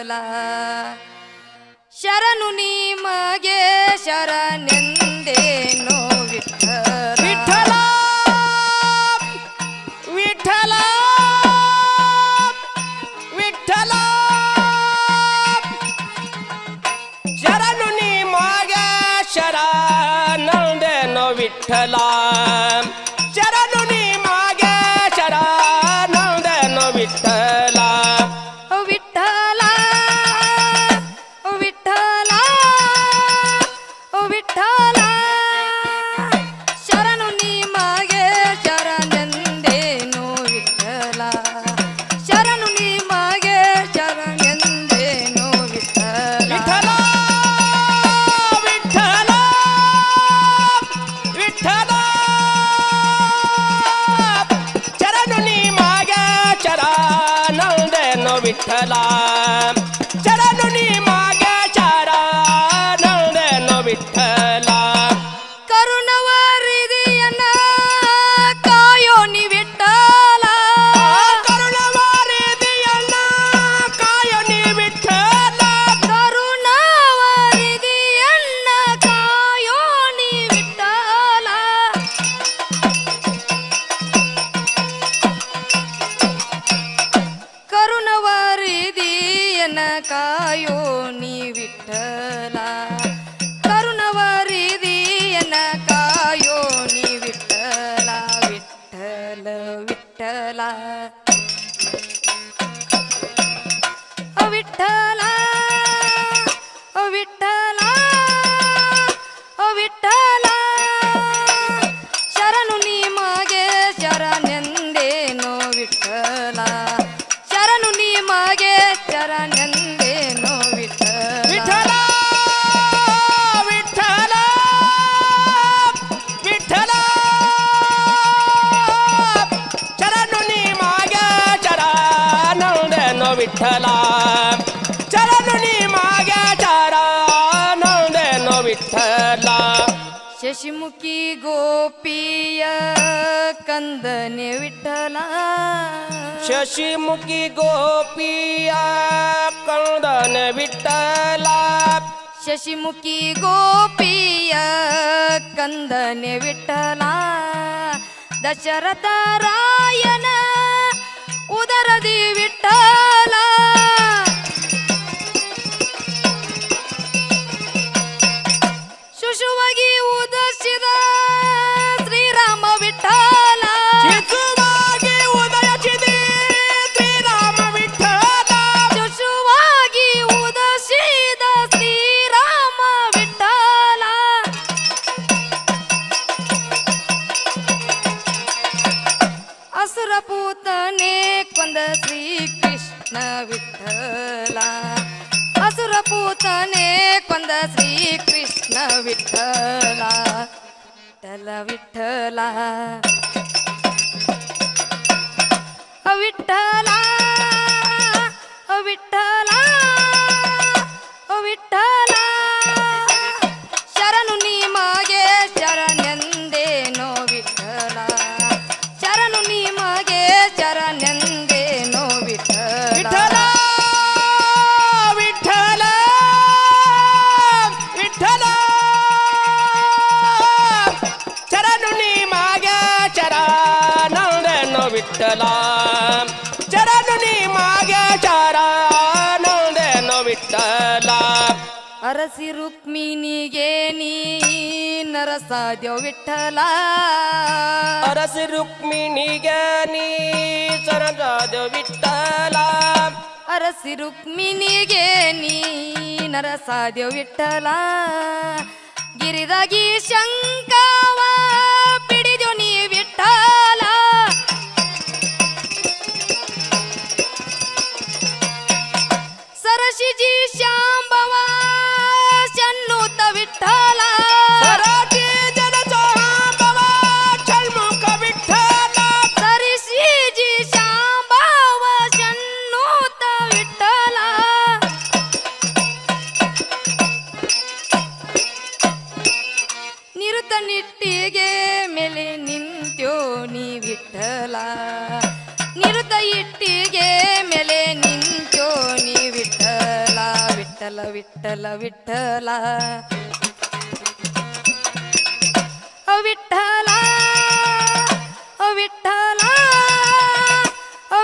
ವಿಠಲ ಶರಣು ನಿಮಗೆ ಶರಣೆಂದೇನೋ ವಿಠಲ ವಿಠಲ ವಿಠಲ ವಿಠಲ ಶರಣು ನಿಮಗೆ ಶರಣೆಂದೇನೋ ವಿಠಲ ಶರಣು ನಿಮಗೆ ಶರಣೆಂದೇನೋ ವಿಠಲ ವಿಠಲ ವಿಠಲ ವಿಠಲ ಶರಣು ನಿಮಗೆ ಶರಣೆಂದೇನೋ ವಿಠಲ ಶರಣು ನಿಮಗೆ ಶರಣೆಂದೇನೋ ವಿಠಲ ವಿಠಲ ವಿಠಲ ವಿಠಲ ಶರಣು ನಿಮಗೆ ಶರಣೆಂದೇನೋ ವಿಠಲ ಶರಣು ನಿಮಗೆ ಶರಣೆಂದೇನೋ ವಿಠಲ ಕರುಣವಾರಿದಿಯನ್ನ ಕಾಯೋ ನಿ ವಿಠಲ ಕರುಣವಾರಿದಿಯನ್ನ ಕಾಯೋ ನಿ ವಿಠಲ ಕರುಣವಾರಿದಿಯನ್ನ ಕಾಯೋ ನಿ ವಿಠಲ ಕರುಣವಾರಿದಿಯನ್ನ ಕಾಯೋ ನಿ ವಿಠಲ ಕರುಣವಾರಿದಿಯನ್ನ ಕಾಯೋ ನಿ ವಿಠಲ ವಿಠಲ ವಿಠಲ ವಿಠಲ ವಿಠಲ ವಿಠಲ ಶರಣು ನಿಮಗೆ ಶರಣೆಂದೇನೋ ವಿಠಲ ಶರಣು ನಿಮಗೆ ಶರಣೆಂದೇನೋ ವಿಠಲ ವಿಠಲ ವಿಠಲ ವಿಠಲ ಶರಣು ನಿಮಗೆ ಶರಣೆಂದೇನೋ ವಿಠಲ ಶರಣು ನಿಮಗೆ ಶರಣೆಂದೇನೋ ವಿಠಲ ಶಶಿಮುಖಿ ಗೋಪಿಯ ಕಂದನೆ ವಿಠಲ ಶಶಿಮುಖಿ ಗೋಪಿಯ ಕಂದನ ವಿಠಲ ಶಶಿಮುಖಿ ಗೋಪಿಯ ಕಂದನೆ ವಿಠಲ ದಶರಥ ರಾಯನ ಉದರದಿ ವಿಠಲ ಶುಶುವಾಗಿ ಉದಯಿಸಿದ ಶ್ರೀರಾಮ ವಿಠಲ ಶಿಶುವಾಗಿ ಉದಯಿಸಿದೆ ಶ್ರೀರಾಮ ವಿಠಲ ಶುಶುವಾಗಿ ಉದಯಿಸಿದ ಶ್ರೀರಾಮ ವಿಠಲ ಅಸುರ ಪೂತನೆ ಕೊಂದ ಶ್ರೀಕೃಷ್ಣ ವಿಠಲ ಅಸುರ ಪೂತನೆ ಕೊಂದ ಶ್ರೀಕೃಷ್ಣ ವಿಠಲ ವಿಠಲ ವಿಠಲ ವಿಠಲ ವಿಠಲ ಶರಣು ನಿಮಗೆ ಶರಣೆಂದೇನೋ ವಿಠಲ ಶರಣು ನಿಮಗೆ ಶರಣೆಂದೇನೋ ವಿಠಲ ವಿಠಲ ವಿಠಲ ವಿಠಲ ಶರಣು ನಿಮಗೆ ಶರಣೆಂದೇನೋ ವಿಠಲ ಶರಣು ನಿಮಗೆ ಶರಣೆಂದೇನೋ ವಿಠಲ ಅರಸಿ ರುಕ್ಮಿಣಿಗೆ ನೀ ನರಸಾದ್ಯೋ ವಿಠಲ ಅರಸಿ ರುಕ್ಮಿಣಿಗೆ ನೀ ಶರಣಾದ ವಿಠಲ ಅರಸಿ ರುಕ್ಮಿಣಿಗೆ ನೀ ನರಸಾದ್ಯೋ ವಿಠಲ ಗಿರಿದಾಗಿ ಶಂಕವ ಪಿಡಿದ್ಯೋ ನೀ ವಿಠಲ ಸರಸಿಜಿ ಶಾಂಬವ ಚನ್ನುತ್ತ ವಿಠಲ ಸರಸಿ ಜನ ಶಾಂಬವ ಷಣ್ಮುಖ ವಿಠಲ ಸರಿಸಿಜಿ ಶಾಂಬವ ಚನ್ನುತ್ತ ವಿಠಲ ನಿರುತ ನಿಟ್ಟಿಗೆ ಮೇಲೆ ನಿಂತ್ಯೋ ನೀ ವಿಠಲ ನಿರುತ ಇಟ್ಟಿಗೆ ಮೇಲೆ ನಿಂತ್ಯೋ ನೀ ವಿಠಲ ವಿಠಲ ವಿಠಲ ವಿಠಲ ವಿಠಲ ವಿಠಲ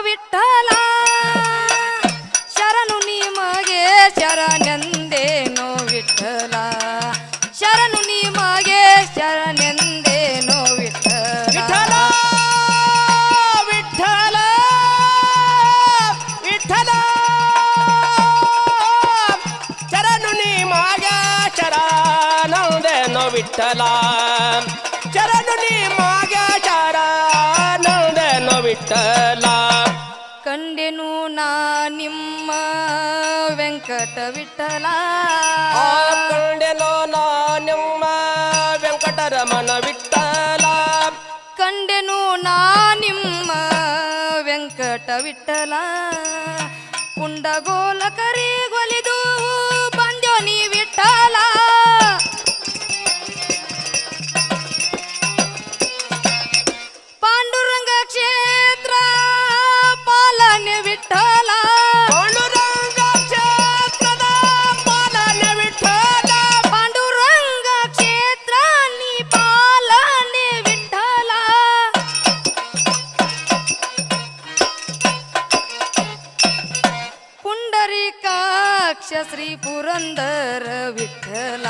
ವಿಠಲ ಶರಣು ನಿಮಗೆ ಶರಣೆಂದೇನೋ ವಿಠಲ ಶರಣು ನಿಮಗೆ ಶರಣೆಂದೇನೋ ವಿಠಲ ವಿಠಲ ವಿಠಲ ಶರಣು ನಿಮಗೆ ಶರಣೆಂದೇನೋ ವಿಠಲ ಶರಣು ನಿಮಗೆ ಶರಣೆಂದೇನೋ ವಿಠಲ ಕಂಡೆನು ನಾ ನಿಮ್ಮ ವೆಂಕಟ ವಿಠಲ ಕಂಡೆನೋ ನಾ ನಿಮ್ಮ ವೆಂಕಟರಮಣ ವಿಠಲ ಕಂಡೆನು ನಾ ನಿಮ್ಮ ವೆಂಕಟ ವಿಠಲ ಕುಂಡಗೋಲ ಕರಿಗೊಲಿದು ಬಂದ್ಯೋ ನೀ ವಿಠಲ ಪಾಂಡುರಂಗ ಕ್ಷೇತ್ರ ಪಾಲನೆ ವಿಠಲ ಪಾಂಡುರಂಗ ಕ್ಷೇತ್ರದ ಪಾಲನೆ ವಿಠಲ ಪಾಂಡುರಂಗ ಕ್ಷೇತ್ರ ನೀ ಪಾಲನೆ ವಿಠಲ ಪುಂಡರೀಕಾಕ್ಷ ಶ್ರೀ ಪುರಂದರ ವಿಠಲ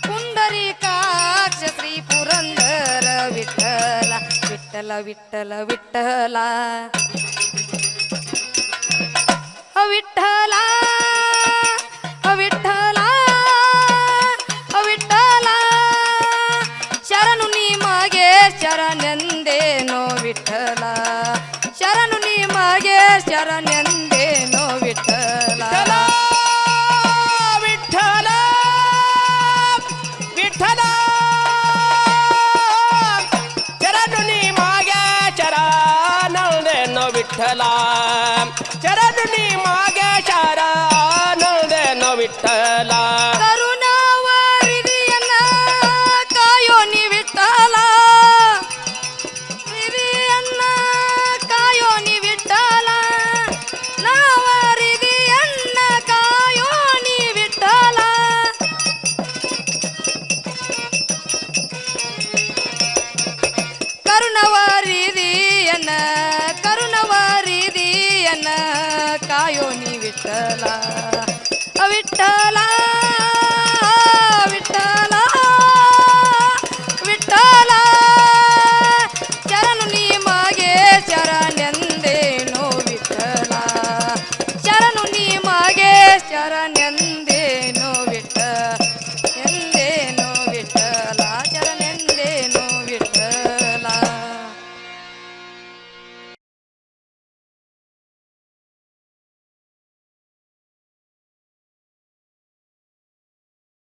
ಪುಂಡರೀಕಾಕ್ಷ ಶ್ರೀ ಪುರಂದರ ವಿಠಲ ವಿಠಲ ವಿಠಲ ವಿಠಲ ವಿಠಲ ವಿಠಲ ವಿಠಲ ಶರಣು ನಿಮಗೆ ಶರಣೆಂದೇನೋ ವಿಠಲ ಶರಣು ನಿಮಗೆ ಶರಣೆಂದೇನೋ ವಿಠಲ ವಿಠಲ ವಿಠಲ ಶರಣು ನಿಮಗೆ ಶರಣೆಂದೇನೋ ವಿಠಲ ಶರಣು ನಿಮಗೆ ಶರಣೆಂದೇನೋ ವಿಠಲ